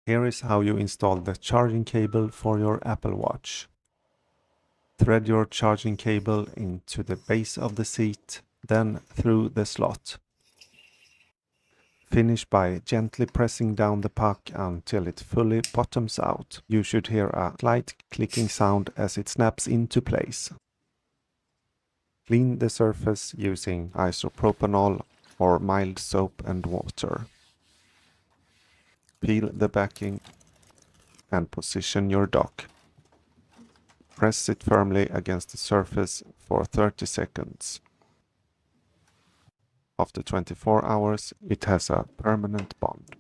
Here is how you install the charging cable for your Apple Watch. Thread your charging cable into the base of the seat, then through the slot. Finish by gently pressing down the puck until it fully bottoms out. You should hear a slight clicking sound as it snaps into place. Clean the surface using isopropanol or mild soap and water. Peel the backing and position your dock. Press it firmly against the surface for 30 seconds. After 24 hours, it has a permanent bond.